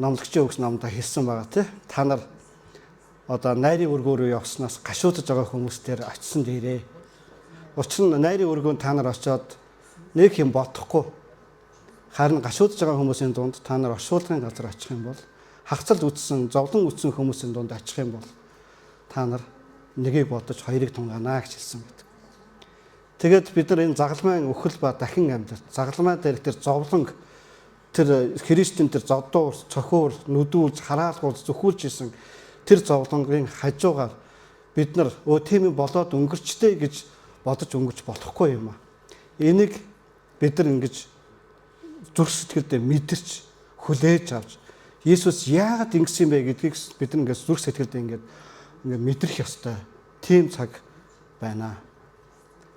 номлогчийн өгс номдоо хэлсэн байгаа тий. Та нар одоо найрын өргөөрөө явснаас гашуудж байгаа хүмүүстээр очисон дээрээ. Учир нь найрын өргөөнд та нар очиод нэг юм бодохгүй. Харин гашуудж байгаа хүмүүсийн дунд та нар оршуулгын газар очих юм бол хагцалд үтсэн, зовлон үтсэн хүмүүсийн дунд очих юм бол та нар нэгийг бодож хоёрыг тунгаанаа гэж хэлсэн байдаг. Тэгээд бид нар энэ загалмайн өхөл ба дахин амьд. Загалмай дээр тэр зовлон тэр Христийн тэр зоддуур, цохиур, нүдүүлж, хараалгуулж, зөвхүүлж исэн тэр зовлонгийн хажуугаар бид нар тийм юм болоод өнгөрчтэй гэж бодож өнгөрч болохгүй юм аа. Энийг бид нар ингэж зүрх сэтгэлдээ мэдэрч хүлээж авч Есүс яагаад ингэсэн бэ гэдгийг бид нар ингэж зүрх сэтгэлдээ ингэж мэдрэх ёстой. Тийм цаг байна.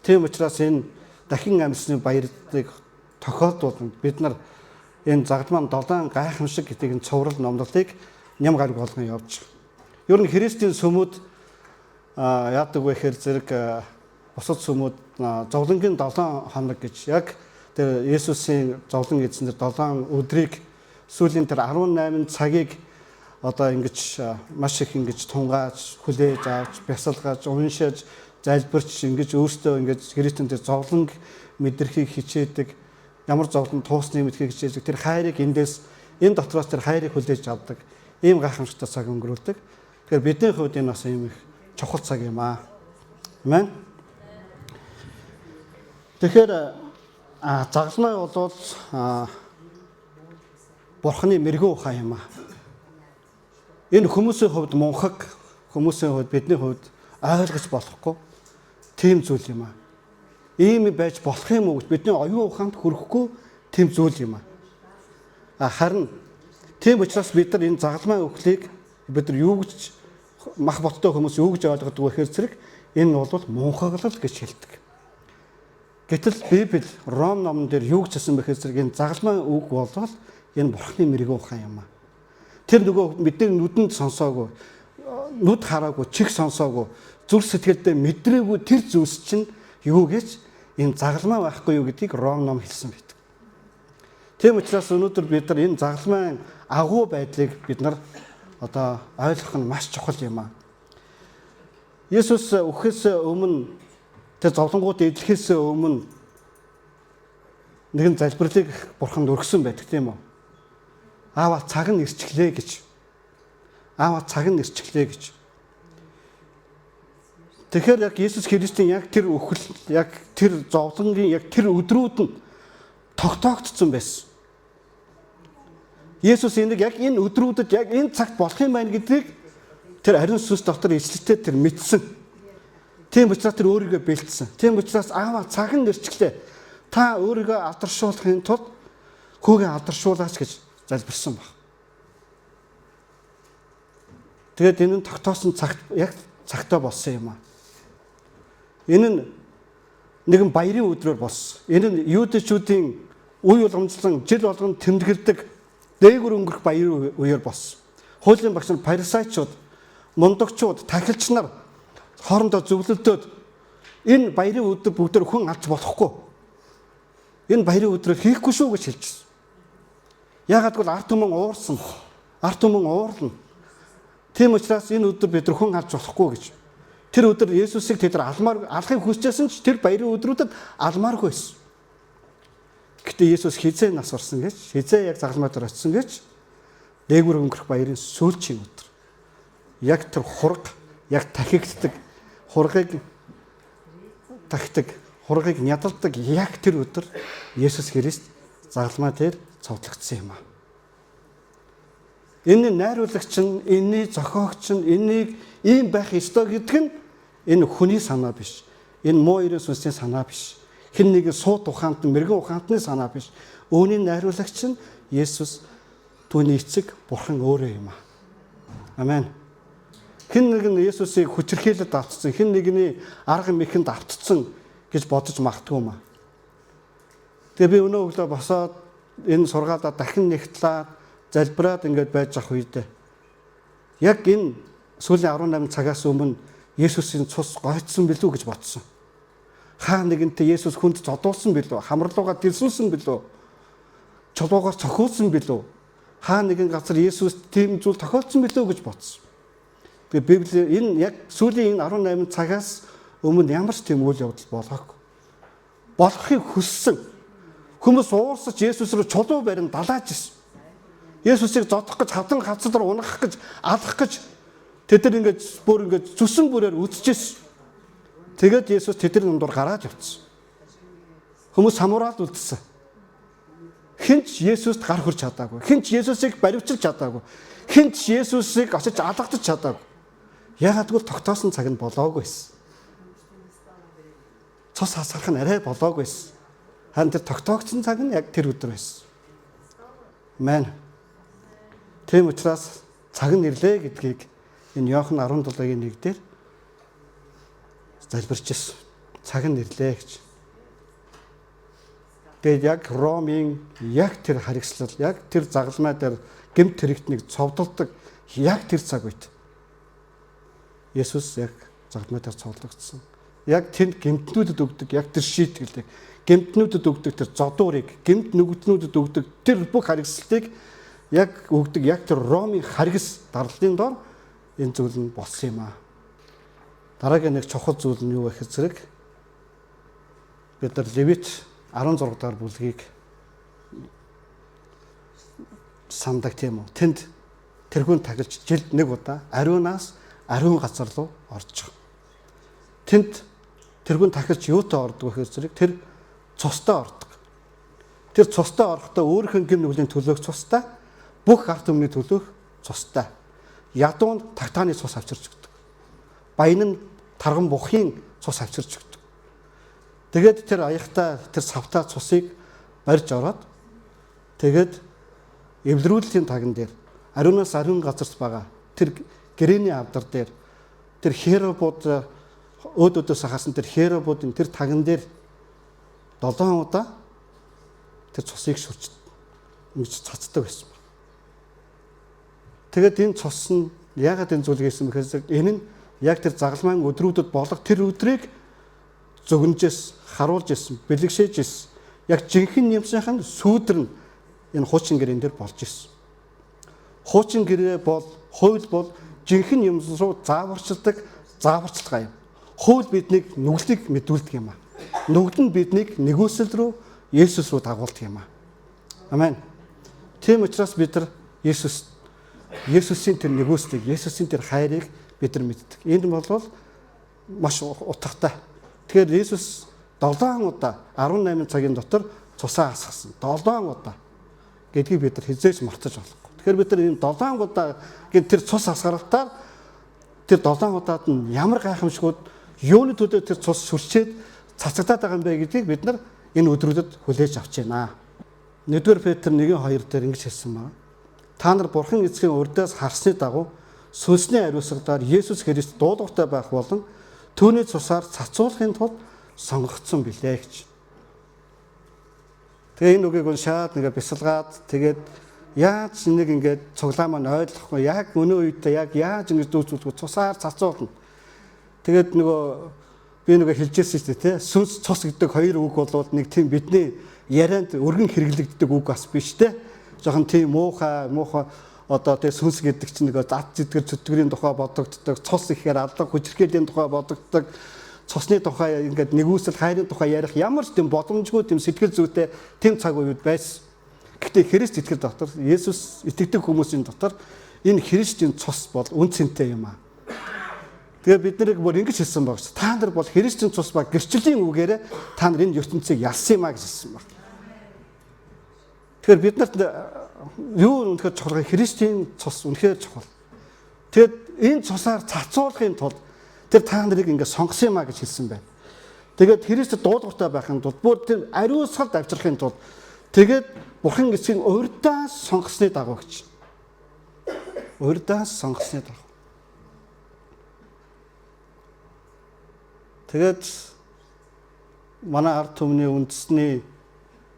Тийм учраас энэ дахин амьсны баярлалыг тохиолдуулна. Бид нар энэ загалмайн 7 гайхамшиг гэдэг энэ цуврал номлолыг ням гараг болгон явж байгаа. Ер нь Христийн сүмүүд яадаг вэ гэхээр зэрэг бусад сүмүүд зовлонгийн 7 хоног гэж яг тэр Есүсийн зовлон эзэн тэр 7 өдрийг сүүлийн тэр 18 цагийг одоо ингэж маш их ингэж тунгааж, хүлээж авч, бясалгаж, уншиж, залбирч ингэж өөртөө ингэж Христийн тэр зовлон мэдрэхийг хичээдэг. Ямар зовлон туусны мэдхийг хичээдэг. Тэр хайрыг эндээс энэ дотроос тэр хайрыг хүлээж авдаг. Ийм гайхамшигтай цаг өнгөрүүлдэг. Тэгэхээр бидний хувьд энэ бас ийм их чухал цаг юм аа. Амен. Тэгэхээр загалмай бол Бурхны мэрэгэн ухаан юм аа. Энэ хүмүүсийн хувьд мунхаг, хүмүүсийн хувьд бидний хувьд ойлгож болохгүй тийм зүйл юм аа. Ийм байж болох юм уу гэж бидний оюун ухаанд хүрэхгүй тийм зүйл юм аа. Харин тийм учраас бид нар энэ загалмай өхлийг бид нар юу гэж мах боттой хүмүүс юу гэж ойлгодог вэ гэхээр зэрэг энэ бол мунхаглал гэж хэлдэг. Гэтэл Библи Ром номон дээр юу гэж хэлсэн бэ гэхээр зэрэг энэ загалмай үг бол энэ Бурхны мэрэгэн ухаан юм аа. Тэр нөгөө бидний нүдэнд сонсоогүй, нүд хараагүй, чих сонсоогүй, зүрх сэтгэлдээ мэдрээгүй тэр зүйлс чинь юу гэж энэ загалмай байхгүй юу гэдгийг Ром ном хэлсэн байдаг. Тийм учраас өнөөдөр бид нар энэ загалмайн агуу байдлыг бид нар одоо ойлгох нь маш чухал юм аа. Есүс өгөхөөс өмнө тэр зовлонгууд эдлэхээс өмнө нэгэн залбирлыг Бурханд өргөсөн байдаг тийм үү? Аава цаг нь ирчихлээ гэж. Аава цаг нь ирчихлээ гэж. Тэгэхээр яг Есүс Христийн яг тэр өхөл, яг тэр зовлонгийн яг тэр өдрүүд нь тогтоогдсон байсан. Есүс энийг яг энэ өдрүүдэд яг энэ цагт болох юм байна гэдгийг тэр ариун сүнс дотор эзлэлтэй тэр мэдсэн. Тийм учраас тэр өөрийгөө бэлдсэн. Тийм учраас аава цаг нь ирчихлээ. Та өөрийгөө алдаршуулахын тулд хүүгээ алдаршуулаач гэж залбирсан баг. Тэгээд энэ нь тогтоосон цагт яг цагтаа болсон юм аа. Энэ нь нэгэн баярын өдрөөр болсон. Энэ нь юудэчүүдийн үе уламжлан жил болгон тэмдэглэдэг дээгүр өнгөрөх баярын үеэр болсон. Хуулийн багш нар фарисеучуд, мундагчууд, тахилч нар хоорондоо зөвлөлдөөд энэ баярын өдөр бүгдээр хүн алж болохгүй. Энэ баярын өдрөөр хийхгүй шүү гэж хэлчихсэн. Яагаад гэвэл ард түмэн уурсан. Ард түмэн уурлна. Тийм учраас энэ өдөр бид хүн алж болохгүй гэж. Тэр өдөр Есүсийг тэд алахыг хүсчээсэн ч тэр баярын өдрүүдэд алмааргүй байсан. Гэтэ Есүс хизээ нас орсон гэж, хизээ яг загалмай дээр очсон гэж дээгүр өнгөрөх баярын сүүлчийн өдөр. Яг тэр хург, яг тахигддаг, хургийг тахдаг, хургийг нядалдаг яг тэр өдөр Есүс Христ загалмай дээр цовдлогдсон юм аа. Энэ найруулагч нь, энэний зохиогч нь, энийг ийм байх ёстой гэдэг нь энэ хүний санаа биш. Энэ муу ерөн сүнсийн санаа биш. Хэн нэгэн сууд ухаант, мэрэгэн ухаантны санаа биш. Үүний найруулагч нь Есүс, түүний эцэг Бурхан өөрөө юм аа. Амен. Хэн нэгэн Есүсийг хүчирхийлэлд автсан, хэн нэгний арга мэхэнд автцсан гэж бодож магтгүй юм аа. Тэгээ би өнөө өглөө босоод энэ сургаалаа дахин нэгтлээд залбираад ингээд байж ах үедээ яг энэ сүүлийн 18 цагаас өмнө Есүсийн цус гойцсон билүү гэж бодсон. Хаа нэгэнтээ Есүс хүнд зодуулсан билүү? Хамралуугаар дэрсүүлсэн билүү? Чулуугаар цохиулсан билүү? хаа нэгэн газар Есүс тийм зүйл тохиолдсон билүү гэж бодсон. Тэгээ Библи энэ яг сүүлийн энэ 18 цагаас өмнө ямар ч тийм үйл явдал болгоогүй. Болохыг хүссэн. Хүмүүс уурсаж Есүс рүү чулуу барин далааж ирсэн. Есүсийг зодох гэж, хавдан хавцад руу унах гэж, алах гэж тэд нар ингэж зүсэн бүрээр үдчихсэн. Тэгээд Есүс тэдний дундуур гараад явцсан. Хүмүүс самураад үлдсэн. Хинч Есүст гар хүрч чадаагүй. Хинч Есүсийг баривчилж чадаагүй. Хинч Есүсийг очиж алгадаж чадаагүй. Яагаад гэвэл тогтоосон цаг нь болоогүй байсан. Цус хасарах нь арай болоогүй байсан. Харин тэр тогтоогдсон цаг нь яг тэр өдөр байсан. Амен. Тийм учраас цаг нь ирлээ гэдгийг энэ Иохан 17-гийн 1-дээр залбирчсэн. Цаг нь ирлээ гэж. Тэгээд яг Ромын яг тэр харгислал, яг тэр загалмай дээр гэмт хэрэгтнийг цовдолдог яг тэр цаг үед Есүс яг загалмай дээр цовдлогдсон. Яг тэнд гэмтнүүдэд өгдөг яг тэр шийтгэлийг, гэмтнүүдэд өгдөг тэр зодуурыг, гэмт нүгднүүдэд өгдөг тэр бүх харгислалыг яг өгдөг яг тэр Ромын харгис дарлалын дор энэ зүйл нь болсон юм аа. Дараагийн нэг чухал зүйл нь юу вэ гэхээр зэрэг бид нар Левит 16 дахь бүлгийг самдаг тийм үү. Тэнд тэрхүүн тахилч жилд нэг удаа ариунаас ариун газар руу орж байгаа. Тэнд тэрхүүн тахилч юутай ордог вэ гэхээр зэрэг тэр цустай ордог. Тэр цустай орохдоо өөрийнх нь гэм нүглийн төлөөх цустай, бүх ард түмний төлөөх цустай. Ядуунд тагтааны цус авчирч өгдөг. Баян нь тарган бухын цус авчирч өгдөг. Тэгээд тэр аяхта тэр савтаа цусыг барьж ороод тэгээд эвлэрүүллийн таган дээр ариунаас ариун газарт байгаа тэр гэрэний авдар дээр тэр херобууд өөдөөс хасан тэр херобуудын тэр таган дээр 7 удаа тэр цусыг шүрч ингэж цацдаг байсан. Тэгээд энэ цус нь яагаад энэ зүйлийг хийсэн бэхээр энэ нь яг тэр загалмайн өдрүүдэд болох тэр өдрийг зөгнжээс харуулж исэн, бэлэгшээж исэн. Яг жинхэнэ юмсынхан сүүдэр нь энэ хуучин гэрэн дээр болж исэн. Хуучин гэрээ бол хууль бол жинхэнэ юм руу зааварчилдаг зааварчилгаа юм. Хууль биднийг нүглийг мэдүүлдэг юм аа. Нүгэл нь биднийг нэгүсэл рүү Есүс рүү дагуулдаг юм аа. Амен. Тийм учраас бид нар Есүсийн тэр нэгүслийг, Есүсийн тэр хайрыг бид нар мэддэг. Энэ бол маш утгатай. Тэгэхээр Есүс 7 удаа 18 цагийн дотор цусаа асгасан. 7 удаа гэдгийг бид нар хизээж мартаж болохгүй. Тэгэхээр бид нар энэ 7 удаагийн тэр цус асгаратаар тэр 7 удаад нь ямар гайхамшгууд юуны төлөө тэр цус шүрчээд цацагдаад байгаа юм бэ гэдгийг бид нар энэ өдрүүдэд хүлээж авч байна. 1-р Петр 1:2 дээр ингэж хэлсэн байна. Та нар Бурхан эцгийн урдаас харсны дагуу сүнсний ариусгаар Есүс Христ дуулууртай байх болон түүний цусаар цацуулахын тулд сонгогдсон билээ гэж. Тэгээ энэ үгийг уншаад нэгэ бясалгаад тэгээд яаж нэг ингээд цуглаа маань ойлгохгүй яг өнөө үедээ яг яаж ингэж дүүцүүлэх цусаар цацуулна. Тэгээд би хэлжсэн шүү дээ тий. Сүнс цус гэдэг хоёр үг бол нэг тийм бидний ярианд өргөн хэрэглэгддэг үг бас биш тий. Жохон тийм муухай одоо тий сүнс гэдэг чинь зад зэтгэр зүтгэрийн тухай бодогддог, цус ихээр алга хүчрхээлийн тухай бодогддог, цусны тухай ингээд нэгүсэл хайрын тухай ярих ямар ч тийм боломжгүй тийм сэтгэл зүйтэй тийм цаг үед байсан. Гэхдээ Христ итгэл дотор Есүс итгэдэг хүмүүсийн дотор энэ Христийн цус бол үн цэнтэй юм аа. Тэгээ бид нарыг бүр ингэж хэлсэн багш. Та нар бол Христийн цус ба гэрчлэлийн үгээрээ та нар энэ ертөнцийг ялсан юм аа гэж хэлсэн баг. Тэгэхээр бид нарт юу үнэхээр чухал Христийн цус үнэхээр чухал. Тэгэд энэ цусаар цацуулахын тулд тэр та нарыг ингэ сонгосон юм а гэж хэлсэн байна. Тэгээд Христэд дуулууртай байхын тулд бүр тэр ариусгалд авчрахын тулд тэгээд Бурхан эцгийн урьдаас сонгосны дагуу гэж. Урьдаас сонгосны дагуу. Тэгээд манай ард түмний үндэсний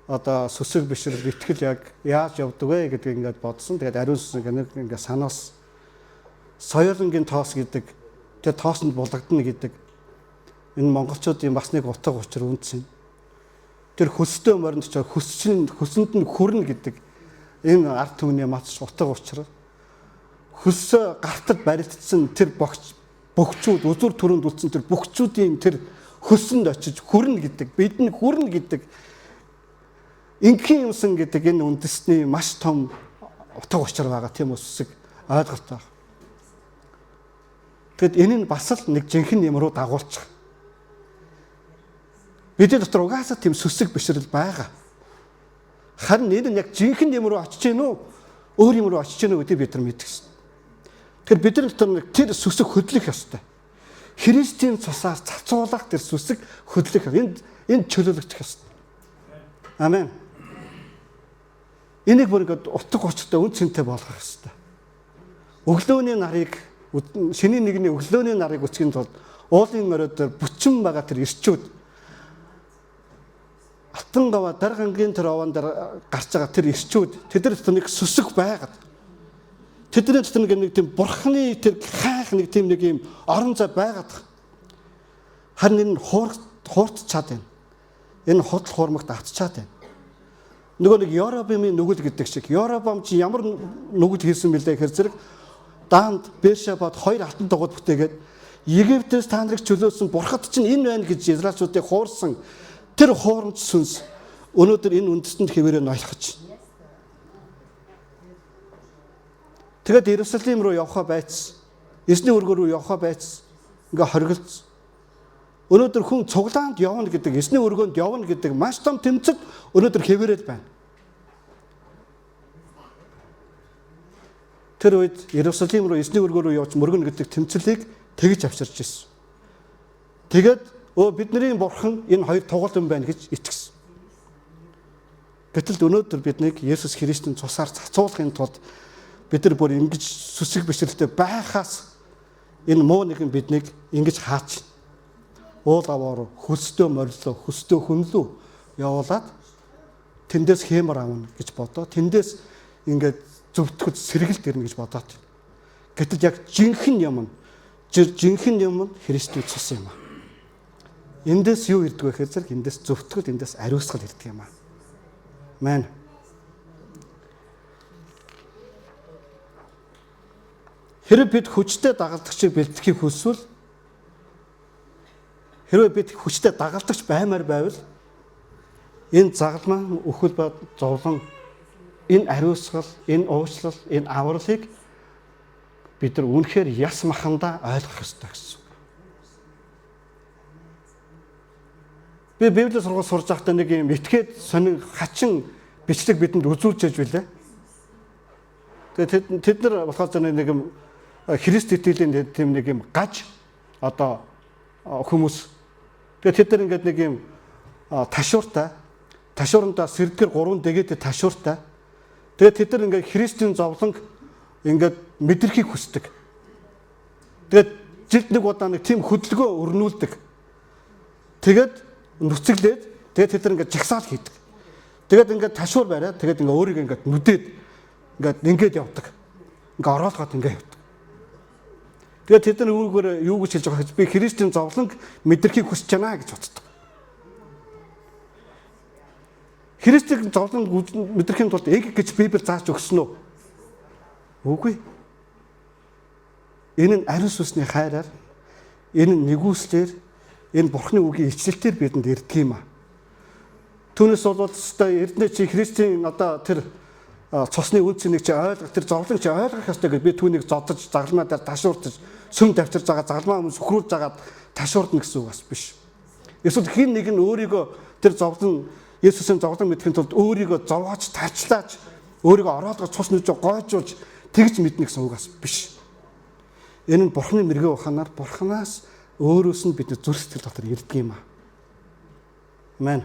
одоо сүсэг бишрэл итгэл яг яаж явдаг вэ гэдгийг ингээд бодсон. Тэгээд ариун сүсэг ингээд санаас соёлынгийн тоос гэдэг тэр тоосонд булагдана гэдэг энэ монголчуудын бас нэг утга учир үндэс юм. Тэр хөстэй моринд ч хөсөнд нь хүрнэ гэдэг энэ ард түмний мац утга учир хөлсөө гартад барилдсан тэр богчууд үзүр төрөнд үлдсэн тэр богчуудын тэр хөлсөнд очиж хүрнэ гэдэг бидний хүрнэ гэдэг ингийн юмсан гэдэг энэ үндэсний маш том утга учир байгаа тийм үсэг ойлголт байна. Тэгэд энэ нь бас л нэг жинхэнэ юм руу дагуулчих. Бидний дотор угаасаа тийм сүсэг бишрэл байгаа. Харин энэ нь яг жинхэнэ юм руу очиж гэнэ үү? Өөр юм руу очиж гэнэ үү гэдгийг бид нар мэдэх ёстой. Тэгэхээр бидний дотор нэг тэр сүсэг хөдлөх ёстой. Христийн цусаар цацуулах тэр сүсэг хөдлөх. Энд чөлөөлөгдөх ёстой. Амен. Энийг бүр ингээд утга учиртай үн цэнтэй болгох ёстой. Өглөөний нарыг шинийн нэгний өглөөний нарыг үсгэхийн тулд уулын оройд бүчин байгаа тэр ирчүүд алтан гаваа даргангийн тэр овоон дээр гарч байгаа тэр ирчүүд тэдний дотор нэг сүсэг байгаад тэдний дотор нэг тийм бурхны тэр хайх нэг тийм нэг юм орон зай байгаад харин энэ хуурцчаад байна. Энэ худал хуурмагт автчаад байна. Нөгөө нэг Яробамын нүгэл гэдэг шиг Яробам чи ямар нүгэл хийсэн бэлээ гэхээр зэрэг Данд Бершабад хоёр алтан дугуйд бүтээгээд Египтээс та нарыг чөлөөсөн бурхад чинь энэ байна гэж израилчуудыг хуурсан тэр хуурамч сүнс өнөөдөр энэ үндэстэнд хэвээрээ нойлхож байна. Тэгээд Иерусалим руу явхаа байц. Эсний өргөө рүү явхаа байц. Ингээ хоригдсон. Өнөөдөр хүн цуглаанд явна гэдэг, эсний өргөөнд явна гэдэг маш том тэмцэл өнөөдөр хэвээрэл байна. Тэр үед Иерусалим руу эсний өргөө рүү явж мөргөнө гэдэг тэмцэлийг тэгж авчирч ирсэн. Тэгээд бидний бурхан энэ хоёр тугалан байна гэж итгэсэн. Гэтэл өнөөдөр биднийг Есүс Христийн цусаар цацуулахын тулд бид нар бүр ингэж сүсэг бишрэлтэй байхаас энэ муу нэгэн биднийг ингэж хаач. Уул аваар хөстөө морилоо, хөстөө хүнлүү явуулаад тэндээс хэмэр авна гэж бодоо. Тэндээс ингээд зөвтгөж сэргэлт ирнэ гэж бодоод. Гэтэл яг жинхэнэ юм Христийн цус юм аа. Эндээс юу ирдэг вэ гэхээр зэрэг эндээс зөвтгөл, эндээс ариусгал ирдэг юм аа. Амен. Хэрвээ бид хүчтэй дагалдагчийг бэлтгэхийг хүсвэл хэрвээ бид хүчтэй дагалдагч баймаар байвал энэ загалмаа өхөл ба зовлон энэ ариусгал, энэ уучлал, энэ авралыг бид нар үнэхээр яс махандаа ойлгох ёстой гэсэн. Би Библийн сургууль сурж байхдаа нэг юм этгээд сонин хачин бичлэг бидэнд үзүүлж яж билээ. Тэгээд тэд нар болохоор нэг юм Христ итгэлийн тийм нэг юм гаж одоо хүмүүс. Тэгээд тэд нар ингээд нэг юм ташуурандаа сэрдгэр 3 дэгээд ташууртай. Тэгээд тэд нар ингээд Христийн зовлонг ингээд мэдрэхийг хүсдэг. Тэгээд жилд нэг удаа нэг тийм хөдөлгөөн өрнүүлдэг. Тэгээд нүцгэлээд тэгээд тэд нар ингээд жагсаал хийдэг. Тэгээд ингээд ташуур бариад тэгээд ингээд өөрийг ингээд нүдээд ингээд явдаг. Ингээд ороолгоод ингээд явдаг. Тэгээд тэд нар юу гэж хэлж байгаа вэ? Би Христийн зовлонг мэдрэхийг хүсэж байна гэж боддог. Христийн зовлонг мэдрэхийн тулд ээг гэж Библи зааж өгсөн үү? Үгүй. Энэ нь ариун сүнсний хайраар, энэ нь нэгүслэр, энэ Бурхны үгийн ичлэлтээр бидэнд ирдэг юм аа. Түүнээс бол эрдэнэ чи Христийн одоо тэр цусны үнцнийг чи ойлгох, тэр зовлонг чи ойлгох ёстой гэж би түүнийг зодож, загалмаа дээр ташуурдаж, сүм давтарж байгаа загалмаа өмнө сүхрүүлж агаад ташуурдна гэсэн үг бас биш. Эсвэл хин нэг нь өөрийгөө тэр зовлон Есүсийн зовлон мэдхийн тулд өөрийгөө зовоож, тарчлааж, өөрийгөө ороолгож, цус нүжөө гойжуулж тэгж мэднэ гэсэн үг бас биш. Энэ нь Бурхны мэрэгэн ухаанаар Бурханаас өөрөөс нь бидний зүрх сэтгэл дотор ирдэг юм аа. Амен.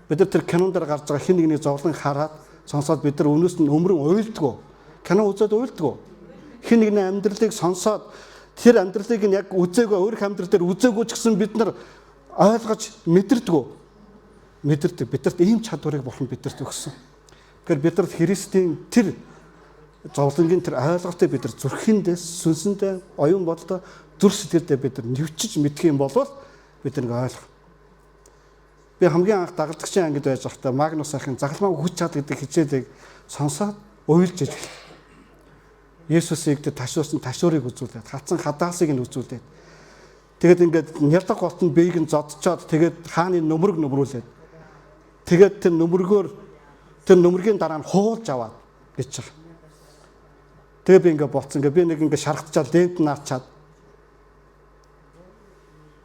Бид нар тэр кинонд гарч байгаа хин нэгний зовлон хараад сонсоод бид нар өнөөс нь өмрөн уйлдгоо. Кино үзээд уйлдгоо. Хин нэгний амьдралыг сонсоод тэр амьдралыг нь яг үзээгөө өөрөх амьдрал дээр үзээгөө ч гэсэн бид нар ойлгож мэдэрдгөө. Мэдэрдэг. Бидэрт ийм чадварыг Бурхан бидэрт өгсөн. Тэгэхээр бидэнд Христийн тэр зовлонгийн тэр ойлголтыг бид нар зүрхэндээ, сүнсэндээ, оюун бодолтой зүрх сэтгэлдээ бид нар нэвчиж мэдэх юм бол бид нар ойлгох. Би хамгийн анх дагалдагчийн ангид байж байхдаа Магнус ахын загалмаа хүч чад гэдэг хичээлийг сонсоод уйлж иж. Есүсийг ташуусан ташуурыг үзүүлээд, хатсан хадаасыг нь үзүүлээд. Тэгээд ингээд нялдаг голтонд биеийг нь зодчоод тэгээд хааны нүмерэг нүмрүүлээд. Тэгээд тэр нүмергийн дараа нь хуулж аваад гэж байгаа. Тэгээд би ингээд болцсон. Би нэг ингээд шаргатчаад лент наачаад.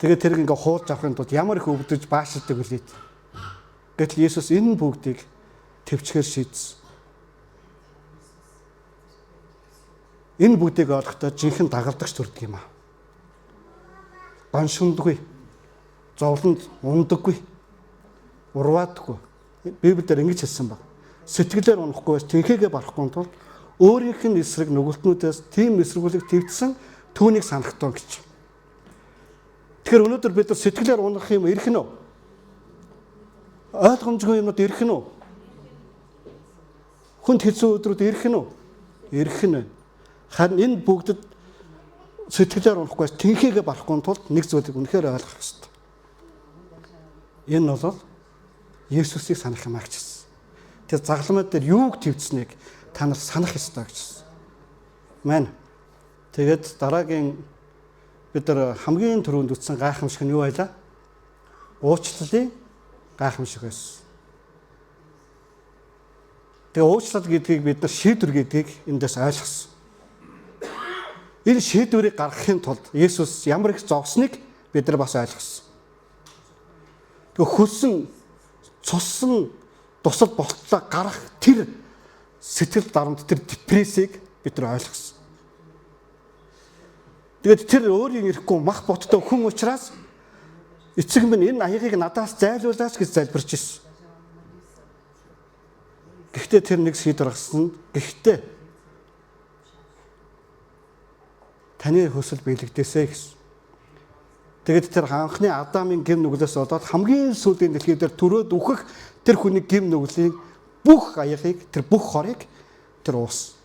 Тэгээд тэрийг ингээд хуулж авахын тулд ямар их өвдөж баашилдаг үлээ. Гэтэл Есүс энэ бүгдийг төвчгөр шийдсэн. Энэ бүгдийг олохдоо жинхэнэ дагалдагч төрдөг юм аа. Гоншиндгүй, зовлонд ундаггүй, урваадаггүй. Библиэр ингэж хэлсэн баг. Сэтгэлээр унахгүй, тэнхээгээ барахгүй тул өөрийнх нь эсрэг нүгэлтнүүдээс тийм эсрэгүүлэг твдсэн түүнийг санахтун гэж. Тэгэхээр өнөөдөр бид нар сэтгэлээр унах юм ирэх нь үү? Ойлгомжгүй юмнууд ирэх нь үү? Хүнд хэцүү өдрүүд ирэх нь үү? Ирэх нь. Харин энэ бүгдэд сэтгэлээр унахгүй тэнхээгээ барахгүй тулд нэг зүйлийг үнэхээр ойлгох хэрэгтэй. Энэ бол Есүсийг санах юм агчсан. Тэр загламад дээр юуг твдсэнийг та нар санах ёстой гэсэн. Мэн. Тэгээд дараагийн бид нар хамгийн түрүүнд үтсэн гайхамшиг нь юу байлаа? Уучлалын гайхамшиг байсан. Тэгээ уучлал гэдгийг бид нар шийдвэр гэдгийг эндээс ойлгосон. Энэ шийдвэрийг гаргахын тулд Есүс ямар их зовсныг бид нар бас ойлгосон. Тэгээ хөлсөн, цуссан, тусал болтлоо гарах тэр сэтгэл дарамт, тэр депрессийг бид нар ойлгосон. Тэгээд тэр өөрийн ирэхгүй мах боттой хүн учраас эцэг минь энэ аягийг надаас зайлуулаач гэж залбирч ирсэн. Гэхдээ тэр нэг шийдвэр гаргасан. Гэхдээ таны хөсөл биелэгдээсэй гэсэн. Тэгээд тэр анхны Адамын гэм нүглээс болоод хамгийн сүүлийн дэлхий дээр төрөөд үхэх тэр хүний гэм нүглийн бүх аягийг, тэр бүх хорыг тэр уус.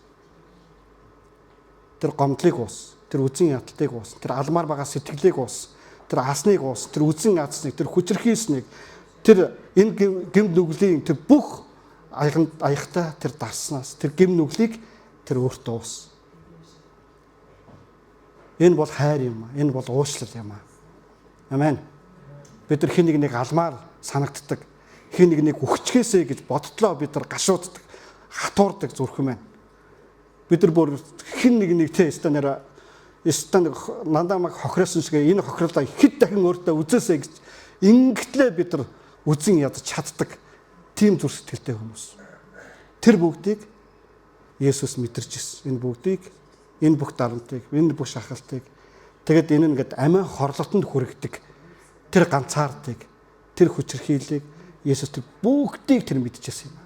Тэр гомдлыг уус, тэр үзэн ядалтыг уус, тэр алмаар байгаа сэтгэлийг уус, тэр асныг уус, тэр үзэн ядсныг, тэр хүчрхийлснийг, тэр энэ гэм нүглийн тэр бүх аягтай тэр дарснаас тэр гэм нүглийг тэр өөртөө уус. Энэ бол хайр юм. Энэ бол уучлал юм. Амен. Бид нар хин нэг алмаар санагддаг. Хин нэг үхчихээсэй гэж бодтлоо бид нар гашууддаг. Хатуурдаг зүрхэн байна. Бид нар бүр хин нэг тэ станаар нандаа маг хохиросон шиг энэ хохирлоо хэд дахин өөртөө үзээсэй гэж ингэтлээ бид нар үзэн ядаж чаддаг. Тийм зүрх сэтгэлтэй хүмүүс. Тэр бүгдийг Есүс мэдэрч ирсэн. Энэ бүгдийг, энэ бүх дарамтыг, энэ бүх шахалтыг тэгээд энэ ингээд амиа хорлолтонд хүрэгдэг. Тэр ганцаардыг, тэр хүчрхийлийг Есүс тэр бүгдийг тэр мэдчихсэн юм.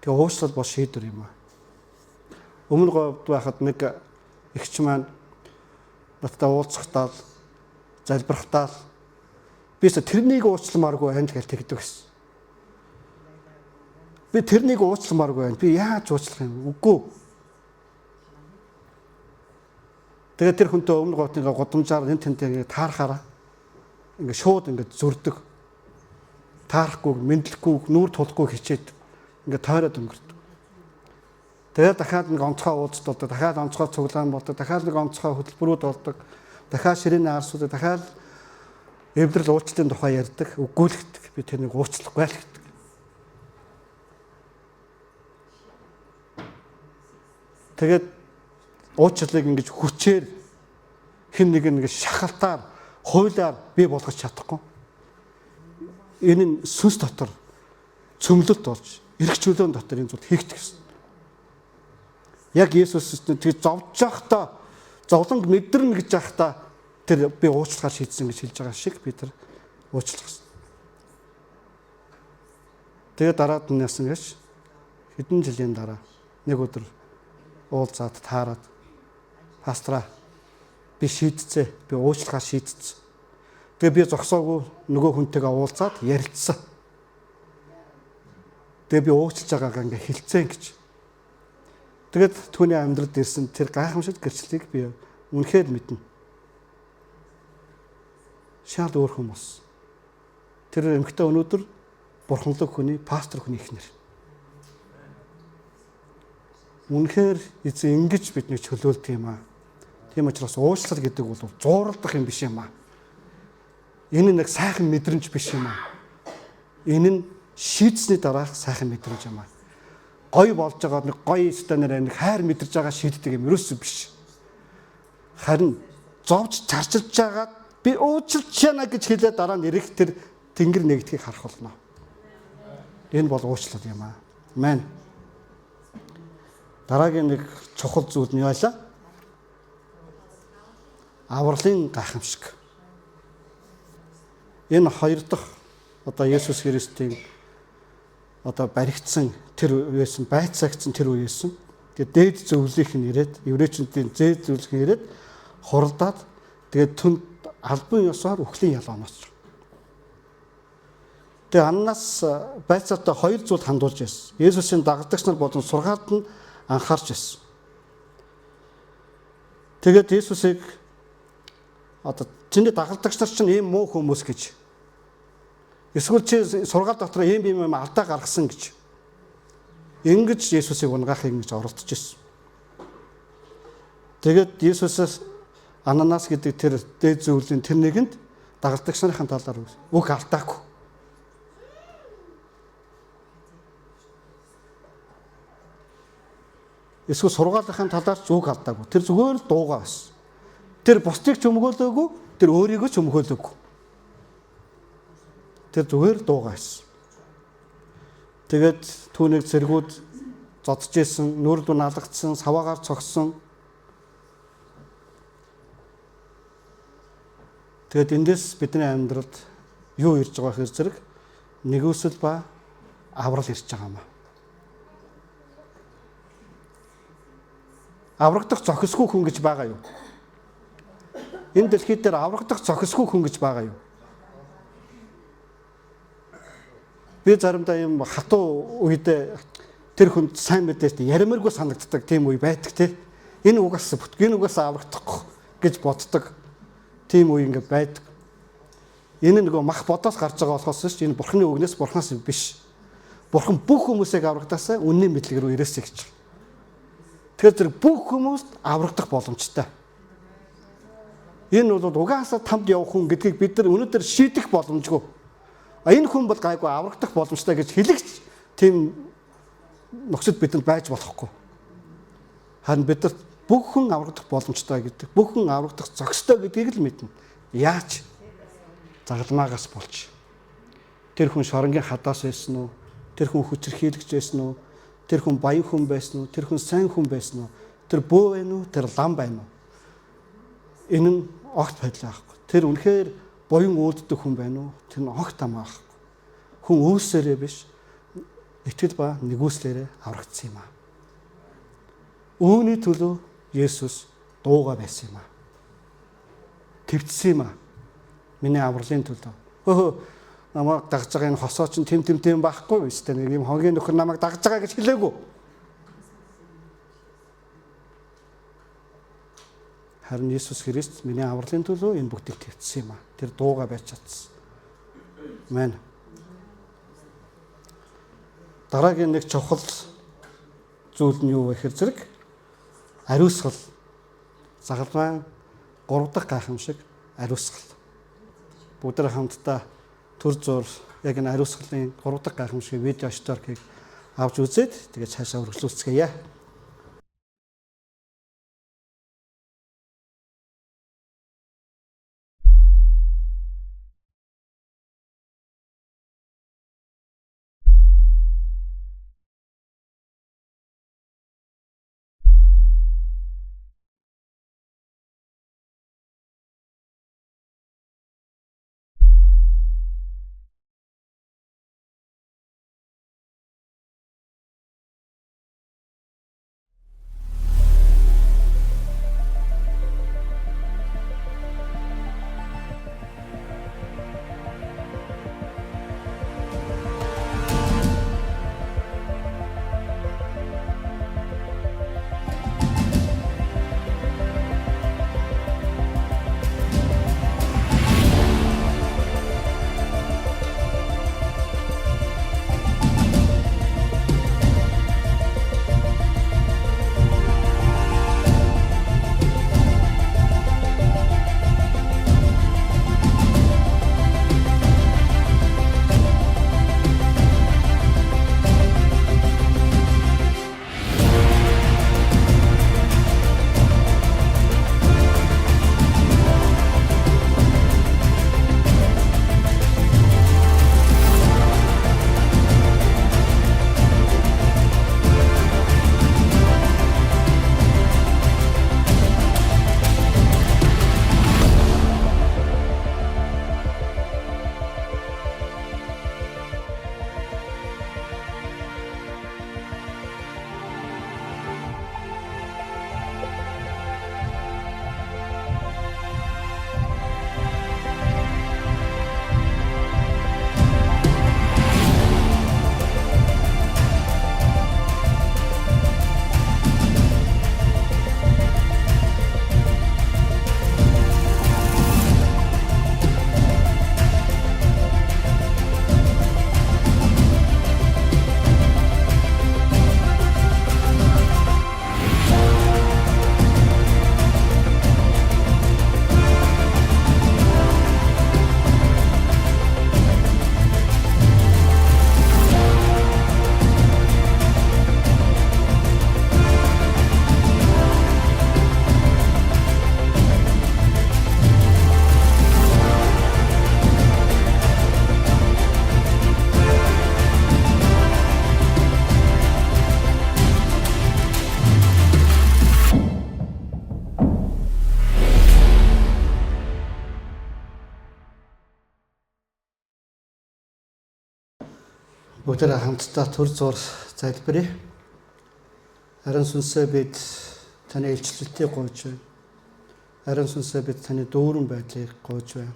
Тэгээ уучлал бол шийдвэр юм аа. Өмнө говьд байхад нэг эгч маань надтай уулзахтаа залбирхтаа би тэрнийг уучлмааргүй байна гэж тэгдэг гэсэн. Би тэрнийг уучлмааргүй байна. Би яаж уучлах юм? Үгүй. Тэгээд тэр хүнтэй өмнө говьд ингээ годамжаар энэ тэнтэй таарахаараа ингээ шууд ингээ зүрдэг. Таарахгүй, мэдлэхгүй, нүүр тулахгүй хичээд ингээ тойроод өнгөрдөг. Тэгээд дахиад нэг онцгой уулзалт болдог. Дахиад онцгой цуглаан болдог. Дахиад нэг онцгой хөтөлбөрүүд болдог. Дахиад ширээний арсууд, дахиад эвдрэл уучлалын тухай ярьдаг, өгүүлэгдэг. Би тэрнийг уучлахгүй л гэдэг. Тэгээд уучлалыг ингэж хүчээр хэн нэг ингэ шахалтаар, хуулиар бий болгож чадахгүй. Энэ нь сүнс дотор цөмлөлт болж, эрх чөлөөний дотор энэ зүйл хийгдэх гэсэн. Яг Есүс тэгээд зовж байхдаа, зовлонг мэдэрнэ гэж байхдаа тэр би уучлахаар шийдсэн гэж хэлж байгаа шиг би тэр уучлах гэсэн. Тэгээд дараад нь яасан гэж хэдэн жилийн дараа нэг өдөр уулзаад таарад пастраа би шийдцээ, би уучлахаар шийдцээ. Тэгээ би зогсоогүй нөгөө хүнтэйгээ уулзаад ярилцсан. Тэгээ би уучлж байгаагаа ингээ хэлцэн гэж. Тэгээд түүний амьдралд ирсэн тэр гайхамшигт гэрчлэлийг би үнэхээр мэднэ. Шал өөр хүмүүс. Тэр эмэгтэй өнөөдөр бурханлаг хүний, пастор хүний эхнэр. Үнэхээр эзэн ингэж биднийг чөлөөлдөг юм аа. Тийм учраас уучлал гэдэг бол зууралдах юм биш юм аа. Энэ нэг сайхан мэдрэмж биш юм аа. Энэ нь шийдсэний дараах сайхан мэдрэмж юм аа. Гоё болж байгаа нэг гоё станаар нэг хайр мэдэрж байгаа шийддэг юм ерөөсөө биш. Харин зовж чарчилж байгаа би уучлж яана гэж хэлээ дараа нь ирэх тэр тэнгэр нэгдгийг харах болно. Энэ бол уучлал юм аа. Амен. Дараагийн нэг чухал зүйл нь юу байлаа? Авралын гайхамшиг. Энэ хоёр дахь одоо Есүс Христийн одоо баригдсан тэр үеэс байцаагцсан тэр үеэс тэгээд дээд зөвлөх нь ирээд еврейчүүдийн дээд зөвлөх нь ирээд хуралдаад тэгээд түнд албан ёсоор үхлийн ялгааноос. Тэгээд Аннаас байцаатай хоёр зүйл хандуулж байсан. Есүсийн дагагч нар болон сургаалт нь анхаарч байсан. Тэгээд Есүсийг одоо чиний дагалдагч нар чинь ийм муу хүмүүс гэж. Эсвэл чи сургаал дотор ийм юм алдаа гаргасан гэж. Ингэж Есүсийг унгаахыг ингэж оролдож ирсэн. Тэгээд Есүсээс Ананас гэдэг тэр дээд зөвлөлийн тэр нэгэнд дагалдагч нарын талаар үг алдаагүй. Эсвэл сургаалынхаа талаар ч үг алдаагүй. Тэр зүгээр л дуугаа байсан. Тэр бусдыг ч өмгөөлөөгүй, тэр өөрийгөө ч өмгөөлөөгүй. Тэр зүгээр дуугаа байсан. Тэгээд түүнийг зэргүүд зодж исэн, нүур дүн алгацсан, саваагаар цогсон. Тэгээд эндээс бидний амьдралд юу ирж байгаа хэр зэрэг нэгүсэл ба аврал ирж байгаа юм аа. Аврагдах зохисгүй хүн гэж байгаа юу? Энэ дэлхийд дээр аврагдах зохисгүй хүн гэж байгаа юу? Би заримдаа юм хатуу үедээ тэр хүнд сайн мэдээж яримэргүй санагддаг тийм үе байдаг те. Энэ угаас энэ угаас аврагдахгүй гэж боддог. Тийм үе ингээд байдаг. Энэ нөгөө мах бодоос гарч байгаа болохоос ш энэ бурхны үгнээс бурхнаас биш. Бурхан бүх хүмүүсийг аврагдаасаа үнний мэдлэг рүү ирээсэй гэж. Тэгэхээр тэр бүх хүмүүст аврагдах боломжтой. Энэ бол угаасаа тамд явах хүн гэдгийг бид нар өнөөдөр шийдэх боломжгүй. Энэ хүн бол гайгүй аврагдах боломжтой гэж хэлэгч тийм нөхцөл бидэнд байж болохгүй. Харин бид нар бүх хүн аврагдах боломжтой гэдэг, бүх хүн аврагдах зохистой гэдгийг л мэднэ. Яаж? Загалмаагаас болж. Тэр хүн шоронгийн хадаас байсан уу? Тэр хүн хүчрхийлэгч байсан уу? Тэр хүн баян хүн байсан уу? Тэр хүн сайн хүн байсан уу? Тэр бөө байна уу? Тэр лам байна уу? Энэ нь огт байдлаа байхгүй. Тэр үнэхээр буян үйлддэг хүн байна уу? Тэр нь огт хамаахгүй. Хүн өөсөөрөө биш, итгэл ба нэгүслээрээ аврагдсан юм аа. Үүний төлөө Есүс дууга байсан юм аа. Твцсэн юм аа. Миний авралын төлөө. Намайг дагж байгаа энэ хосоо чинь тэм байхгүй биз дээ. Нэг юм хогийн нөхөр намайг дагж байгаа гэж хэлээгүй. Харин Есүс Христ миний авралын төлөө энэ бүгдийг твцсэн юм аа. Тэр дууга байж чадсан. Амен. Дараагийн нэг чухал зүйл нь юу вэ гэхээр зэрэг ариусгал. Загалмайн 3 дахь гайхамшиг ариусгал. Бүгд хамтдаа төр зур яг энэ ариусгалын 3 дахь гайхамшигын видео шторкийг авч үзээд тэгээд цаашаа үргэлжлүүлцгээе. Бүгдээ хамтдаа төр зур залбирая. Харин сүнсээ бид таны илчлэлтийг гуйж байна. Харин сүнсээ бид таны дүүрэн байдлыг гуйж байна.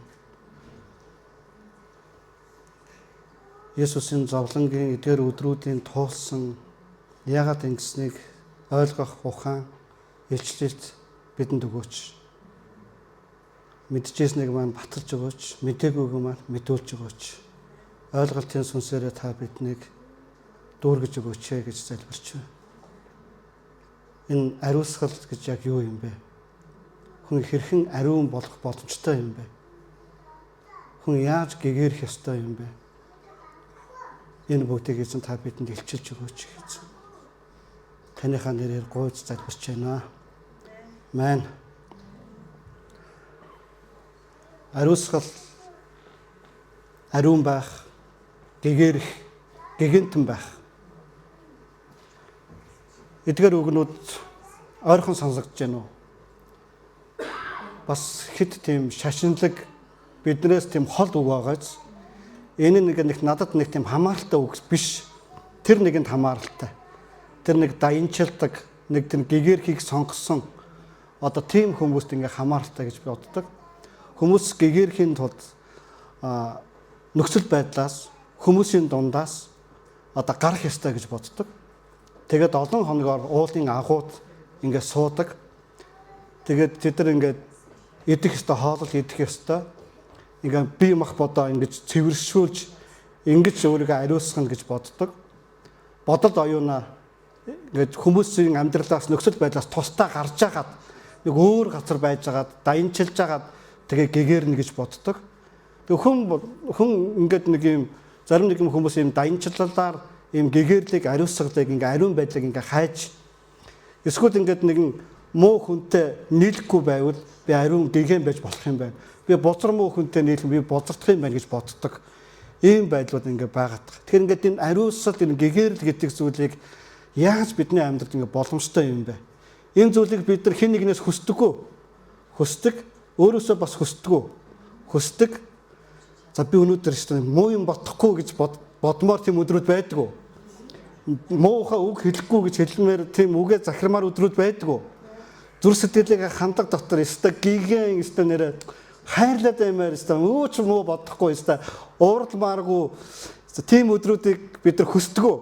Есүсийн зовлонгийн эдгээр өдрүүдийн туулсан яагаад ингэснийг ойлгох ухаан илчлэлт бидэнд өгөөч. Мэдчихсэнийг маань баталж өгөөч, мдэггүйг маань мэдүүлж өгөөч. Ойлголтын сүнсээрээ та биднийг дүүргэж өгөөч гэж залбирч байна. Энэ ариусгал гэж яг юу юм бэ? Хүн хэрхэн ариун болох боломжтой юм бэ? Хүн яаж гэгэрх ёстой юм бэ? Энэ бүгдийг эзэн та бидэнд илчилж өгөөч гэж. Таныхаа нэрээр гуйж залбирч байна. Амен. Ариусгал ариун байх, гэгэрх, гэгэнтэн байх. Эдгээр үгнүүд ойрхон сонсогдож байна уу? Бас хэд тийм шашинлаг биднээс тийм хол үг байгааз энэ нэг надад нэг тийм хамааралтай үг биш. Тэр нэгэнд хамааралтай. Тэр нэг даянчилдаг, нэг тийм гэгэрхийг сонгосон одоо тийм хүмүүст ингээ хамааралтай гэж би боддог. Хүмүүс гэгэрхийн тулд нөхцөл байдлаас хүмүүсийн дундаас одоо гарах ёстой гэж боддог. Тэгээд олон хоногоор уулын агууд ингээд суудаг. Тэгээд тэд нар ингээд идэх ёстой хоолол идэх ёстой. Ингээд бие мах бодоо ингэж цэвэршүүлж ингэж өөрийгөө ариусгана гэж боддог. Бодол оюунаа ингээд хүмүүсийн амьдралаас нөхцөл байдлаас тусдаа гарч яагаад нэг өөр газар байж байгаад даянчилж байгаад тэгээ гэгэрнэ гэж боддог. Тэг хүн ингээд нэг юм зарим нэг хүмүүс юм даянчлалаар юм гэгэрлийг ариусгалыг ингээ ариун байдлыг ингээ хайж эсвэл ингээд нэгэн муу хүнтэй нийлэхгүй байвал би ариун гэгэн байж болох юм байна. Би бозар муу хүнтэй нийлэх би бозардах юм байна гэж боддог. Ийм байдлууд ингээ байгаад. Тэгэхээр ингээд энэ ариусгал энэ гэгэрл гэдэг зүйлийг яаж бидний амьдралд ингээ боломжтой юм бэ? Энэ зүйлийг бид нар хэн нэгнээс хүсдэггүй. Хүсдэг, өөрөөсөө бас хүсдэггүй. Хүсдэг. За би өнөөдөр ч муу юм бодохгүй гэж бодмоор тийм өдрүүд байдгүй. Муухай үг хэлэхгүй гэж хэлмээр тийм үгээ захирмаар өдрүүд байдгүй. Зүр сэтгэлийг хандаг дотор өстой гигэн өстой нэрэ хайрлаад баймаар өстой өөч муу бодохгүй өстой ууралмааргүй тийм өдрүүдийг бид нар хүсдэггүй.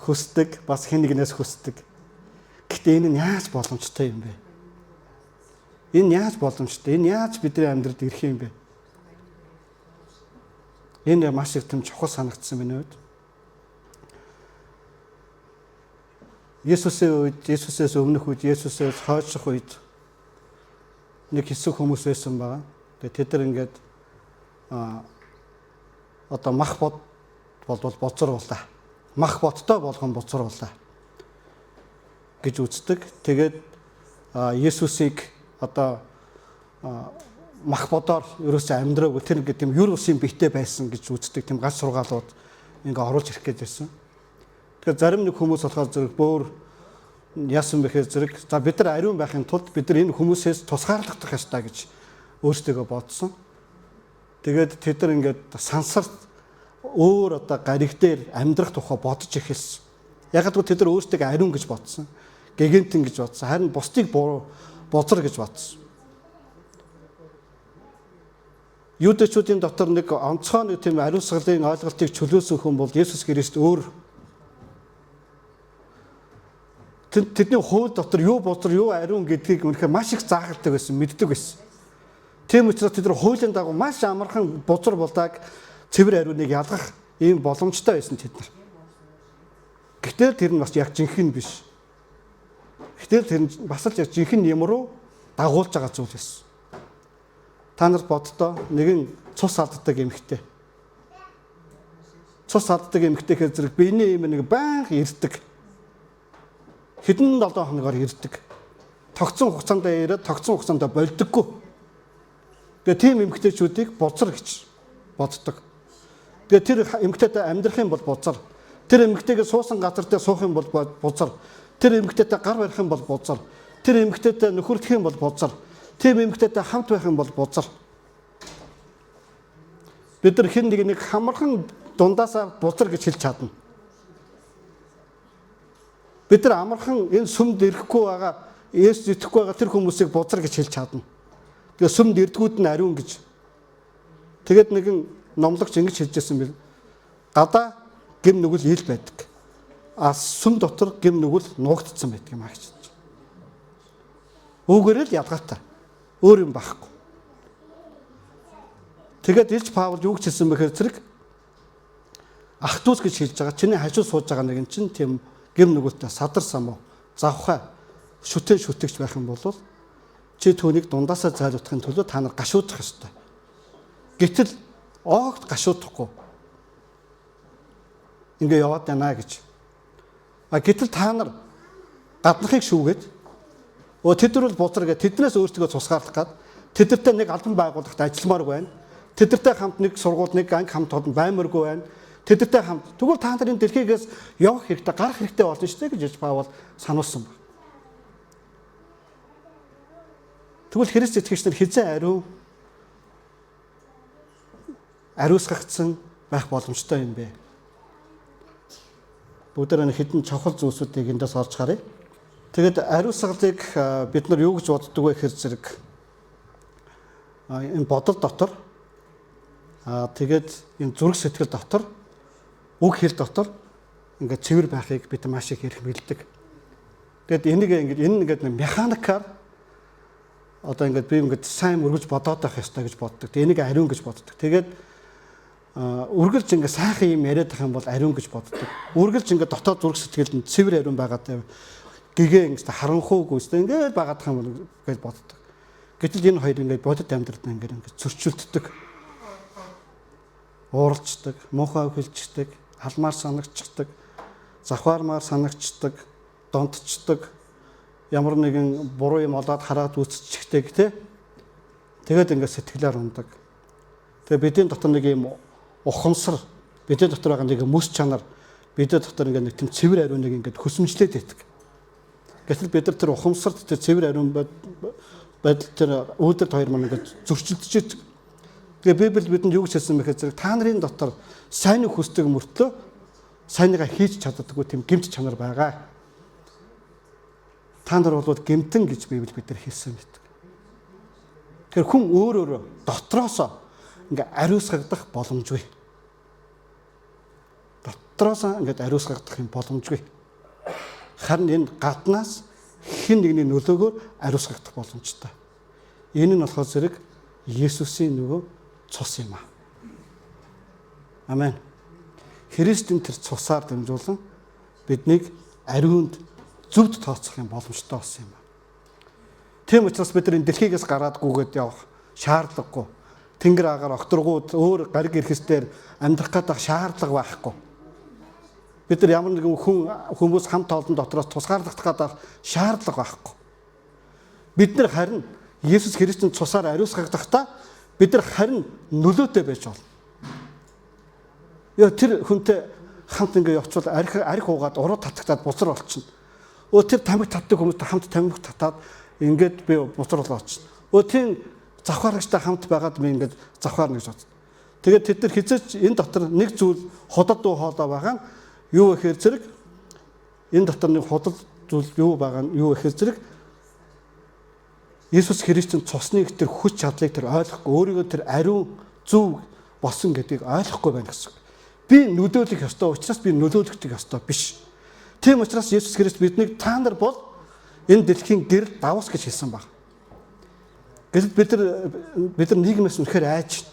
Хүсдэг, бас хэн нэгнээс хүсдэг. Гэхдээ энэ нь яаж боломжтой юм бэ? Энэ яаж боломжтой? Энэ яаж бидний амьдралд ирэх юм бэ? Энэ маш их тийм чухал санагдсан миний хувьд. Есүсээс өмнөх үед, Есүсээс хойших үед нэг хэсэг хүмүүс байсан байгаа. Тэгээд тэд нар ингээд одоо мах бод болвол боцоруулаа. Мах бодтой болгон боцоруулаа гэж үздэг. Тэгээд Есүсийг одоо мах бодоор ерөөсөө амьдраагүй тэр ингээд тийм юр усын битээ байсан гэж үздэг тийм гац сургаалууд ингээ оруулж ирэх гээд байсан. Тэгэхээр зарим нэг хүмүүс болохоор зэрэг бөөр яасан бэхээр зэрэг за бид нар ариун байхын тулд бид нар энэ хүмүүсээс тусгаарлагдах ёстой гэж өөрсдөө бодсон. Тэгээд тэд нар ингээд сансарт өөр одоо гариг дээр амьдрах тухай бодож эхэлсэн. Яг гэвэл тэд нар өөрсдөө ариун гэж бодсон. Гэгэнтэн гэж бодсон. Харин бусдыг бозар гэж бодсон. Юудэчүүдийн дотор нэг онцгой нэг тийм ариусгалын ойлголтыг чөлөөсөн хүн бол Есүс Христ өөр. Тэдний хууль дотор юу бозар, юу ариун гэдгийг үнэхээр маш их заагалдаг байсан, мэддэг байсан. Тийм учраас тэд нар хуулийн дагуу маш амархан бозар болдааг цэвэр ариуныг ялгах ийм боломжтой байсан тэд нар. Гэтэл тэр нь бас яг жинхэнэ биш. Гэтэл тэр нь бас л яг жинхэнэ юм руу дагуулж байгаа зүйл байсан. Та нар боддоо нэгэн цус алддаг эмэгтэй. Цус алддаг эмэгтэйхээр зэрэг биений юм нэг байнга ирдэг. Хэдэн 7 хоногоор ирдэг. Тогтсон хугацаанд ирээд тогтсон хугацаанд болдоггүй. Тэгээ тийм эмэгтэйчүүдийг бозар гэж боддог. Тэгээ тэр эмэгтэйтэй амьдрах юм бол бозар. Тэр эмэгтэйгээ суусан газар дээр суух юм бол бозар. Тэр эмэгтэйтэй гар барих юм бол бозар. Тэр эмэгтэйтэй нөхөрлөх юм бол бозар. Тийм эмэгтэйтэй хамт байх юм бол бозар. Бид нар хэн нэг хамархан дундаасаа бузар гэж хэлж чадна. Бид нар амархан энэ сүмд ирэхгүй байгаа, Есүс итгэхгүй байгаа тэр хүмүүсийг бузар гэж хэлж чадна. Тэгээ сүмд ирдгүүд нь ариун гэж. Тэгээд нэгэн номлогч ингэж хэлжсэн бил. Гадаа гим нүгэл ил байдаг. А сүм дотор гим нүгэл нуугдсан байдаг юм аа гэж. Үүгээр л ялгаатай. Өөр юм байхгүй. Тэгээд Илж Паул юу гэж хэлсэн бэхээр зэрэг ах トゥ ус гэж хэлж байгаа. Чиний хажуу сууж байгаа нэг чинь тийм гим нүгэлтэй садар самуу завхай шүтэгч байх юм бол чи түүнийг дундаасаа зайлуулахын тулд та нар гашуудах ёстой. Гэтэл огт гашуудахгүй. Ингээ яваад байна гэж. Гэтэл та нар гаднахыг шүүгээд тэд нар бол бузар гэдэг тэднээс өөрсдөө цусгаарлах гад тэдэртэй нэг албан байгууллагт ажилламааргүй байна. Тэдэртэй хамт нэг сургууль нэг анги хамт олон баймаргүй байна. Тэдэртэй хамт тэгвэл та нарын дэлхийгээс явах хэрэгтэй гарах хэрэгтэй болно шүү дээ гэж Паул сануулсан байна. Тэгвэл Христ итгэгч нар хизээ ариусгагдсан байх боломжтой юм бэ? Бүгдээр хэдэн чухал зүйлсүүдийг эндээс олж харъя. Тэгээд ариусгалыг бид нар юу гэж боддог вэ гэхээр зэрэг энэ бодол дотор тэгээд энэ зүрх сэтгэл дотор үг хэл дотор ингээд цэвэр байхыг бид маш их хэрэг мэддэг. Тэгээд энэ ингээд механикаар одоо ингээд би ингээд сайн өргөж бодоод байх ёстой гэж боддог. Тэгээд энийг ариун гэж боддог. Тэгээд үргэлж ингээд сайхан юм яриад байх юм бол ариун гэж боддог. Үргэлж ингээд дотоод зүрх сэтгэлд цэвэр ариун байгаатай гэгээ ингээд харанхуугүй ингээд байгаад байх юм гэж боддог. Гэтэл энэ хоёр ингээд бодит амьдралд ингээд зөрчилддөг. Ууралцдаг, муухай хэлждэг, алмаар санагчдаг, завхаармаар санагчдаг, донтчдаг, ямар нэгэн буруу юм олоод хараад үзчихдэг тий. Тэгээд ингээд сэтгэлээр ундаг. Тэгээд бидний дотор нэг юм ухамсар, бидний дотор байгаа нэг мэс чанар, бидний дотор ингээд нэг тийм цэвэр ариуныг ингээд хөсөмжлээд байдаг. Гэтэл бид нар тэр ухамсарт тэр цэвэр ариун байдал тэр үүдэрт хоёр маань ингээд зөрчилдөж идэг. Тэгээ Библи бидэнд юу гэж хэлсэн бэ гэхээр та нарын дотор сайныг хүсдэг мөртлөө сайныгаа хийж чаддаггүй тийм гэмт чанар байгаа. Та нар бол гэмтэн гэж Библи бидээр хэлсэн байдаг. Тэгэхээр хүн өөрөө дотроосоо ингээ ариусгагдах боломжгүй. Дотроосоо ингээ ариусгагдах юм боломжгүй. Харин энэ гаднаас хэн нэгний нөлөөгөөр ариусгагдах боломжтой. Энэ нь болохоор зэрэг Есүсийн нөгөө цус юм аа. Амен. Христийн тэр цусаар дамжуулан биднийг ариунд зөвд тооцох юм боломжтой болсон юм аа. Тийм учраас бид энэ дэлхийгээс гараад гүгээд явах шаардлагагүй. Тэнгэр агаар огторгууд өөр гариг ирэхсээр амьдрах гэдэг шаардлага байхгүй. Бид нар ямар нэгэн хүмүүс хамт олон дотроос тусгаарлах гэдэг шаардлага байхгүй. Бид нар харин Есүс Христийн цусаар ариусгахдахтаа бид нар харин нөлөөтэй байж болно. Яа тэр хүнтэй хамт ингээ явчвал арх уугаад уруу татагтаад бузар болчихно. Тэр тамиг татдаг хүмүүстэй хамт тамиг татаад ингээд би бузар болчихно. Тийм завхаарагчтай хамт байгаад би ингээд завхаарна гэж бодсон. Тэгээд тэд нар хизээч энэ дотор нэг зүйл худал дуу хоолой байгаа нь юу гэхээр зэрэг энэ дотор нэг худал зүйл юу байгаа нь юу гэхээр зэрэг Есүс Христийн цусныг тэр хүч чадлыг тэр ойлгохгүй өөрийгөө тэр ариун зөв болсон гэдгийг ойлгохгүй байна гэсэн. Би нөлөөлөх ёстой учраас би нөлөөлөгдөг ёстой биш. Тийм учраас Есүс Христ биднийг та нар бол энэ дэлхийн гэр давс гэж хэлсэн баг. Гэтэл бид нар нийгмээс үнэхээр айж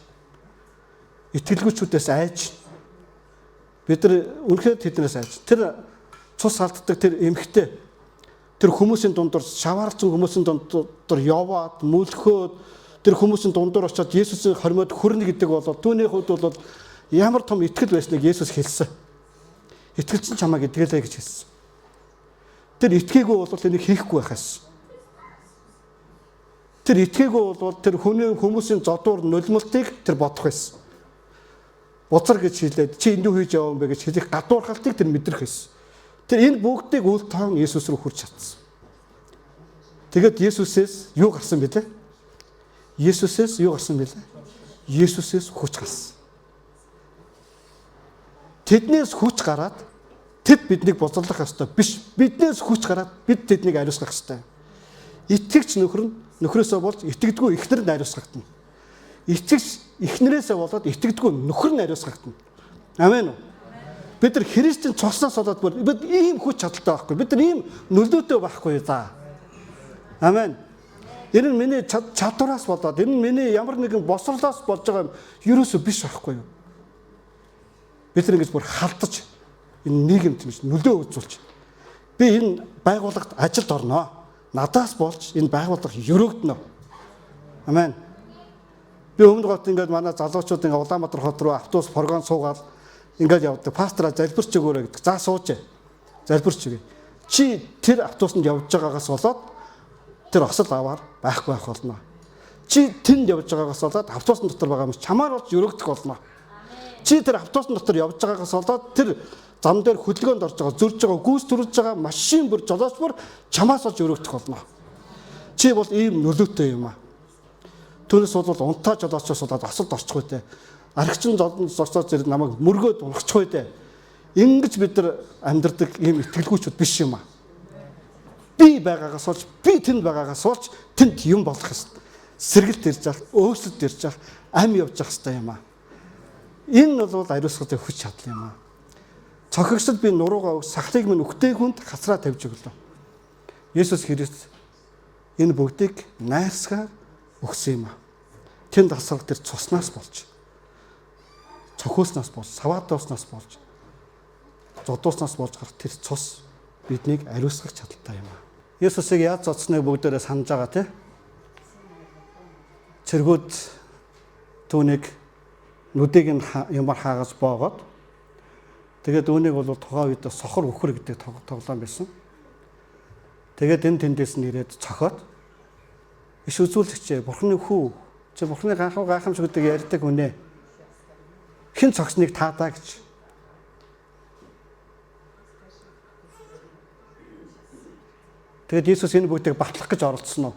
итгэлгүйчүүдээс айж бид нар үнэхээр тэднээс айж тэр цус алддаг тэр эмхтэй тэр хүмүүсийн дундор шаваарсан хүмүүсийн дундор яваад мүлхөөд тэр хүмүүсийн дундор очиод Есүсийн хормойд хүрнэ гэдэг бол түүний хувьд бол ямар том итгэл байсныг Есүс хэлсэн. Итгэлчин чамайг итгэлээ гэж хэлсэн. Тэр итгээгүй бол энийг хийхгүй байхаас. Тэр итгээгүй бол тэр хүмүүсийн зодуур нулимтыг тэр бодох байсан. Буцар гэж хэлээд чи энд юу хийж яваа юм бэ гэж хэлэх гадуурхалтыг тэр мэдрэх байсан. Тэр энэ бүгдийг үл тоон Есүс рүү хүрч чадсан. Тэгээд Есүсээс юу гарсан бэлээ? Есүсээс юу гарсан бэлээ? Есүсээс хүч гарсан. тэднээс хүч гараад тэд биднийг бузарлах ёстой биш. Биднээс хүч гараад бид тэднийг ариусгах ёстой. Итгэгч нөхөр нь нөхрөөсөө болж итгэдэггүй эхнэр нь ариусгагдана. Итгэгч эхнэрээсээ болоод итгэдэггүй нөхөр нь ариусгагдана. Амен уу? Бид нар Христийн цуснаас болоод бид ийм хүч чадалтай байхгүй. Бид нар ийм нөлөөтэй байхгүй за. Амен. Энэ нь миний чадвараас болоод энэ нь миний ямар нэгэн босрлоос болж байгаа юм ерөөсөө биш байхгүй юу? Бид нар ингэж бүр халдаж энэ нийгэмд нөлөө үзүүлж би энэ байгууллагт ажилд орноо. Надаас болж энэ байгууллага өрөөгдөнө. Амен. Би өмнө гот ингээд манай залуучууд ингээд Улаанбаатар хот руу автобус фургон суугаад ингээд явдаг. Пастраа залбирч өгөөрэй гэдэг. За сууж. Залбирч өгье. Чи тэр автобусанд явж байгаагаас болоод тэр осол аваар байхгүй байх болно. Чи тэнд явж байгаагаас болоод автобусны дотор байгаа юм чамаар болж өрөөгдөх болно. Чи тэр автобусны дотор явж байгаагаас болоод тэр зам дээр хөдөлгөөнд орж байгаа, зөрж байгаа, гүйс төрүүлж байгаа машин бүр жолооч бүр чамаас олж өрөөгдөх болно. Чи бол ийм нөлөөтэй юм аа. Түүнээс бол унтаа жолоочоос болоод осолд орчих үедээ аригчин зорцоод зэрэг намайг мөргөөд унахчих үедээ ингэж бид нар амьдрдаг ийм итгэлгүйчүүд биш юм аа. Би байгаагаас болж, би тэнд байгаагаас болж тэнд юм болох хэвээр сэргэлт ирж байгаа, өөрчлөлт ирж байгаа, ам явж байгаа хэвээр юм аа. Энэ бол ариусгах хүч чадал юм аа. Цохигсод би нуруугаа сахлыг минь үхтэй хүнд хасраа тавьж өглөө. Есүс Христ энэ бүгдийг найрсгаар өгсөн юм аа. Тэнд хасраг тэр цуснаас болж, цохиуснаас болж, саваадууснаас болж, зодууснаас болж гарах тэр цус биднийг ариусгах чадaltaй юм аа. Есүсийг яаж зодсныг бүгдээрээ санаж байгаа тий. Цэргүүд түүнийг нүдийг нь ямар хаагаж боогоод тэгээд үүнийг бол тухайн үед сохор өхөр гэдэг тоглоом байсан. Тэгээд энэ тэндээс нь ирээд цохоод иш үзүүлэгчээ бурхны хүү чи бурхны гайхамшиг гэдэг ярьдаг үнэ. Хэн цогсныг таадаа гэж. Тэгээд Иесус энэ бүгдийг батлах гэж оролцсон уу?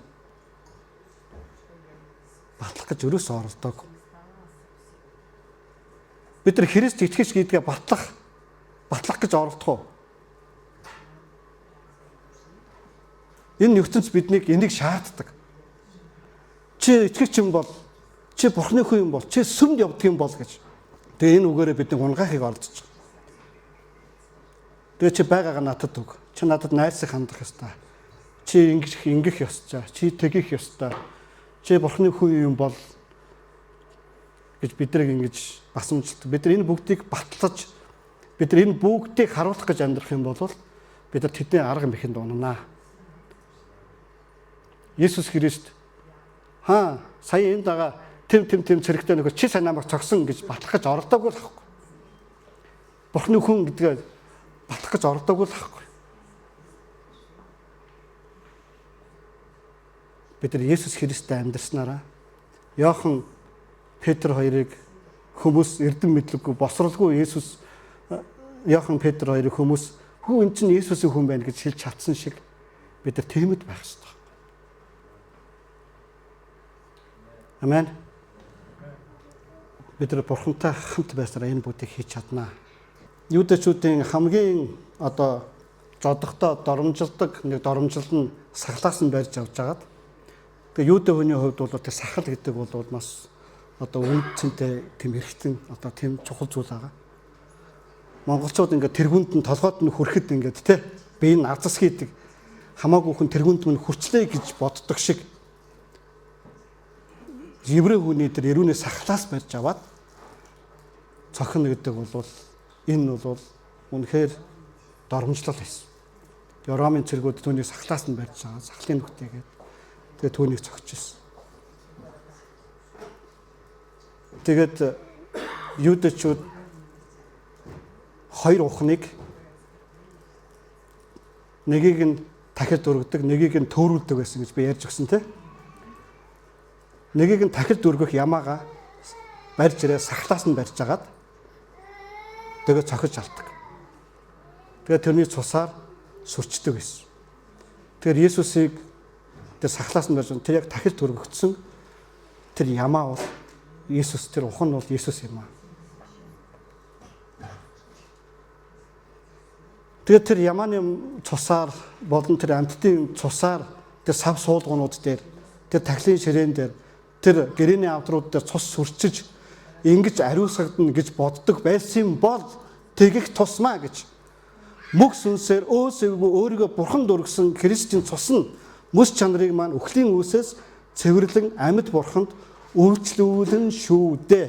Батлах гэж өрөөсөө оролдог. Бид нар Христ итгэж гэдгээ батлах гэж оролдох уу? Энэ ертөнц биднийг энийг шаарддаг. Чи итгэгч юм бол, чи бурхны хүн юм бол, чи сүмд явдаг юм бол гэж. Тэгээ энэ үгээрээ бидний унгаахыг оролдож байгаа. Тэгээ чи байгаагаа надад өг. Чи надад найрсаг хандах ёстой. Чи ингэх ёстой. Чи тэгэх ёстой. Чи бурхны хүн юм бол гэж бидрийг ингэж басамжилт. Бид нар энэ бүгдийг батлаж, бид нар энэ бүгдийг харуулах гэж амьдрах юм бол бид нар тэдний арга мэхэнд унанаа. Есүс Христ сая энэ дагаа тэм цэрэгтэй нөхөр чи сайн намайг цогсон гэж батлах гэж оролдоогүй л ахгүй. Бурхны хүн гэдгээ батлах гэж оролдоогүй л ахгүй. Бид нар Есүс Христтэй амьдрснараа Иохан Петр хоёрыг хүмүүс эрдэм мэдлэггүй босролгүй Есүс Иохан Петр хоёрыг хүмүүс хүү эн чинь Есүсийн хүн байна гэж хэлж чадсан шиг бид нар тиймд байх ёстой. Амен. Бид нар бурхантай хамт байснараа энэ бүгдийг хийж чаднаа. Юудэчүүдийн хамгийн зодохтой доромжилдаг нэг доромжилт нь сахлаас нь барьж авч жагаад. Тэгээ юудэ хүний хувьд бол тэр сахал гэдэг бол маш үнд цэнтэй тийм эрхтэн тийм чухал зүйл байгаа. Монголчууд ингээд тэргүнд нь толгойд нь хүрэхэд ингээд тий би энэ азас хийдэг хамаагүй хүн тэргүнд минь хүрчлээ гэж боддог шиг еврей хүний тэр эрүүний сахлаас барьж аваад цохино гэдэг бол энэ бол үнэхээр доромжлол байсан. Ромын цэргүүд түүнийг сахлаас нь барьж аваад сахлын нүхтэйгээд тэгээ түүнийг цогч ирсэн. Тэгээд юудэчүүд хоёр ухныг нэгийг нь тахилд өргөдөг, нэгийг нь төөрүүлдэг байсан гэж би ярьж өгсөн тий. Нэгийг нь тахилд өргөх ямаага барьж ирээ сахлаас нь барьж агаад тэгээ цохиж алдаг. Тэгээ тэрний цусаар сүрчдэг байсан. Тэгэхээр Есүсийг тэр сахлаас нь барьж тэр яг тахилд өргөгдсөн тэр ямаа бол Есүс, тэр ухан бол Есүс юм аа. Тэгээд тэр ямааны цусаар болон тэр амьтдын цусаар тэр сав суулгуунууд дээр тэр тахлын ширээн дээр тэр гэрээний авдрууд дээр цус сүрчиж ингэж ариусгагдана гэж боддог байсан бол тэгэх тусмаа гэж мөх сүнсээр өөсөөгөө өөрийгөө бурханд өргөсөн Христийн цус нь мэс чанарыг маань үхлийн үүсээс цэвэрлэн амьд бурханд үйлчлүүлэн шүү дээ.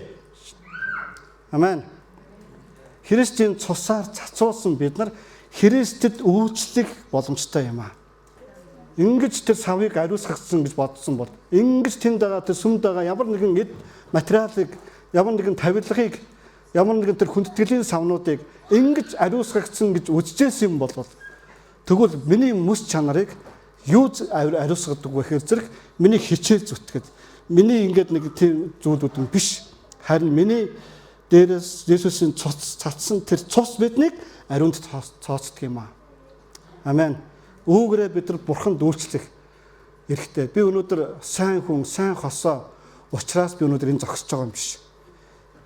Амен. Христийн цусаар цацуулсан бид нар Христэд үйлчлэх боломжтой юм аа. Ингэж тэр савыг ариусгагдсан гэж бодсон бол ингэж тэнд байгаа тэр сүмд байгаа ямар нэгэн эд материалыг, ямар нэгэн тавилгыг, ямар нэгэн тэр хүндэтгэлийн савнуудыг ингэж ариусгагдсан гэж үзчихсэн юм бол тэгвэл миний мэс чанарыг юу ариусгадаг вэ гэхээр зэрэг миний хичээл зүтгэд миний ингээд нэг тийм зүйлүүд нь биш, харин миний дээрээс Есүсийн цус цацсан тэр цус биднийг ариунд цооцдог юм аа. Амен. Үүгээрээ бид нар бурханд үйлчлэх эрхтэй. Би өнөөдөр сайн хүн, сайн хосоо учраас би өнөөдөр энэ зогсож байгаа юм биш.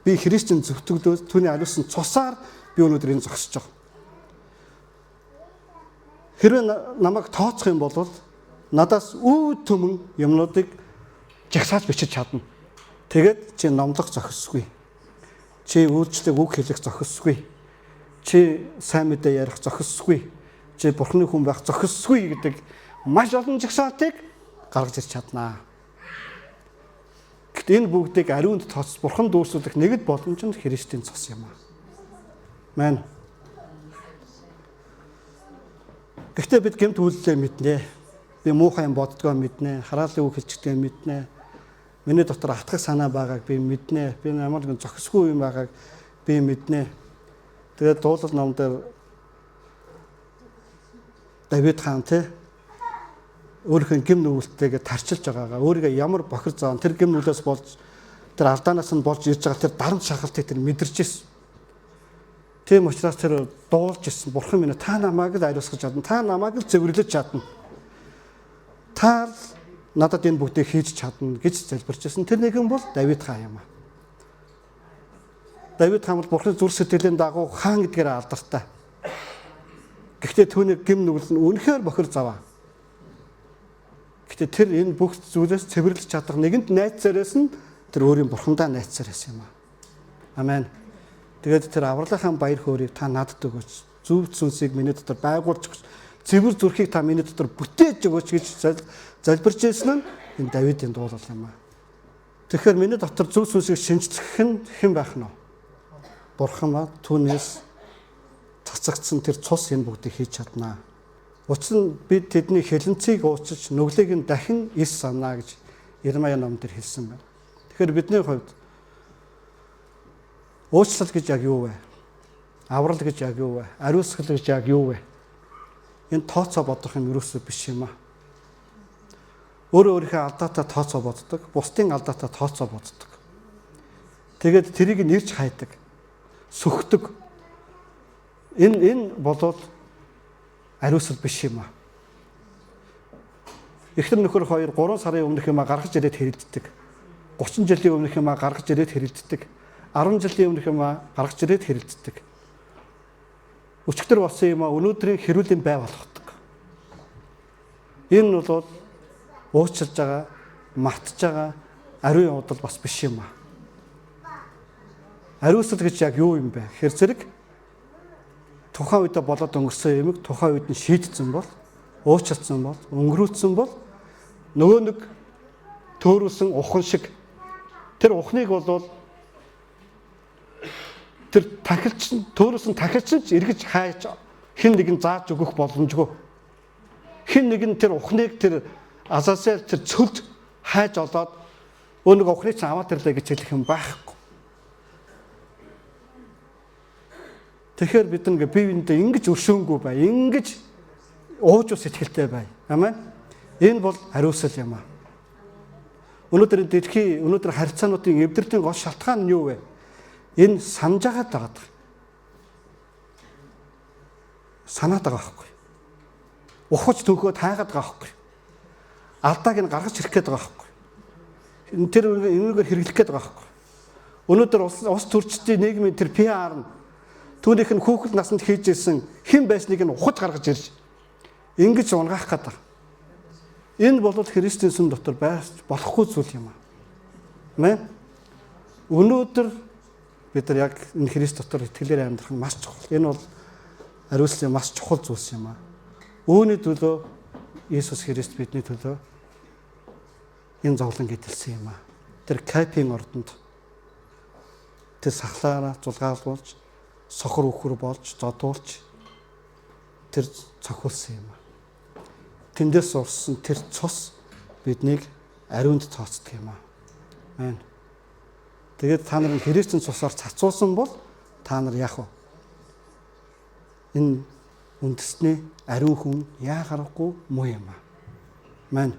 Би Христийн зөвтгөлөөс түүний ариусан цусаар би өнөөдөр энэ зогсож байгаа. Хэрвээ намайг тооцох юм бол надаас үе төмөн юмнуудыг жагсааж бичиж чадна. Тэгээд чи номлох зохисгүй. Чи үйлчлэг үг хэлэх зохисгүй. Чи сайн мэдээ ярих зохисгүй. Чи бурхны хүн байх зохисгүй гэдэг маш олон жагсаалтыг гаргаж ирч чаднаа. Гэвч энэ бүгдийг ариунд тооцож бурханд дүүрсүүлэх нэгд боломж нь Христийн цус юм аа. Амен. Гэхдээ бид гэмт үйлдэлээ мэднэ. Би муухай юм боддгоо мэднэ. Хараалын үг хэлчихдгээ мэднэ. Миний дотор атгах санаа байгааг би мэднэ. Би ямар нэгэн зохисгүй юм байгааг би мэднэ. Тэгээд дуулал ном дээр Давид хаан өөрийнхөө гэм нүгэлтэйгээ тарчилж байгаагаа өөрийгөө ямар бохир заан тэр гэм нүглээс болж тэр алдаанаас нь болж ирж байгаа тэр дарамт шахалтыг тэр мэдэрч ирсэн. Тийм учраас тэр дуулж ирсэн. Бурхан минь та намайг л ариусгаж чадна. Та намайг л цэвэрлэж чадна. Та надад энэ бүгдийг хийж чадна гэж залбирч ирсэн. Тэр нэгэн бол Давид хаан юм аа. Давид хаан бол Бурханы зүрх сэтгэлийн дагуу хаан гэдгээр алдартай. Гэхдээ түүний гэм нүгэл нь үнэхээр бохир заваа. Гэхдээ тэр энэ бүх зүйлээс цэвэрлэж чадах нэгэнт найцсараас нь тэр өөрийн бурхандаа найцсараас юм аа. Амен. Тэгээд тэр авралынхаа баяр хөөргийг та надад өгөөч. Зүв сүнсийг миний дотор байгуулж өгөөч. Цэвэр зүрхийг та миний дотор бүтээж өгөөч гэж залбирч ирсэн нь энэ Давидын дуулал юм аа. Тэгэхээр миний дотор зүв сүнсийг шинжлэх нь хэн байх нь вэ? Бурхан ба түүнээс цацагдсан тэр цус энэ бүгдийг хийж чаднаа. Учир нь бид тэдний хилэнцгийг уучиж нүглийг нь дахин ис санаа гэж Ирмая ном дээр хэлсэн байна. Тэгэхээр бидний хувьд уучлал гэж яг юу вэ? Аврал гэж яг юу вэ? Ариусгал гэж яг юу вэ? Энэ тооцоо бодох юм ерөөсөө биш юм аа. Өөрийнхөө алдаатай тооцоо боддог, бусдын алдаатай тооцоо боддог. Тэгээд тэрийг нэрж хайдаг, сүхдэг. Энэ болоод ариусгал биш юм аа. Эхнэр нөхөр хоёр 3 сарын өмнөх юмаа гаргаж ирээд хэрэлддэг. 30 жилийн өмнөх юмаа гаргаж ирээд хэрэлддэг. 10 жилийн өмнөх юмаа гаргаж ирээд хэрэлддэг. Өчигдөр болсон юмаа өнөөдрийн хэрүүлийн бай болгодог. Энэ бол уучлж байгаа, мартж байгаа ариун явдал бас биш юм аа. Ариусгал гэж яг юу юм бэ? Хэр зэрэг тухайн үед болоод өнгөрсөн юмыг тухайн үед нь шийдсэн бол, уучлсан бол, өнгөрүүлсэн бол нөгөө нэг төөрүүлсэн ухан шиг тэр ухныг бол тэр тахилч төөрүүлсэн тахилч нь эргэж хайж хэн нэгэн зааж өгөх боломжгүй. Хэн нэгэн тэр ухныг тэр азасаар тэр цөлд хайж олоод өөнийг ухныг ч аваад ирлээ гэж хэлэх юм байхгүй. Тэгэхээр бид нэг бие биендээ ингэж өршөөнгүй бай. Ингэж ууж ус сэтгэлтэй бай. Амен. Энэ бол хариуцлал юм аа. Өнөөдөр харьцаануудын эвдэрлийн гол шалтгаан нь юу вэ? Энэ санджаагаад байгаа. Санаад байгаа байхгүй. Ухаж төнхөө тайгаад байгаа байхгүй. Алдааг нь гаргаж ирэх гээд байгаа байхгүй. Тэр энэгээр хэрэглэх гээд байгаа байхгүй. Өнөөдөр улс төрчдийн нийгмийн тэр PR нь Түүнийх нь хүүхэд наснд хийж ирсэн хэн байсныг нь ухаж гаргаж ирж ингэж унгаах гэдэг. Энэ бол Христийн сүм дотор байж болохгүй зүйл юм аа. Амен. Өнөөдөр бид нар яг энэ Христ дотор итгэлээр амьдрах нь маш чухал. Энэ бол ариуслын маш чухал зүйлс юм аа. Үүний төлөө Иесус Христ бидний төлөө энэ зовлон гэдэлсэн юм аа. Тэр кайпийн ордонд тэр сахлаараа зулгаалуулж, сохор үхэр болж, зодуулж тэр цохиулсан юм аа. Тэндээс урсан тэр цус биднийг ариунд тооцдог юм аа. Амен. Тэгээд та нарын Христийн цусаар цацуулсан бол та нар яах вэ? Энэ үндэсний ариун хүн яа гарахгүй муу юм аа. Амен.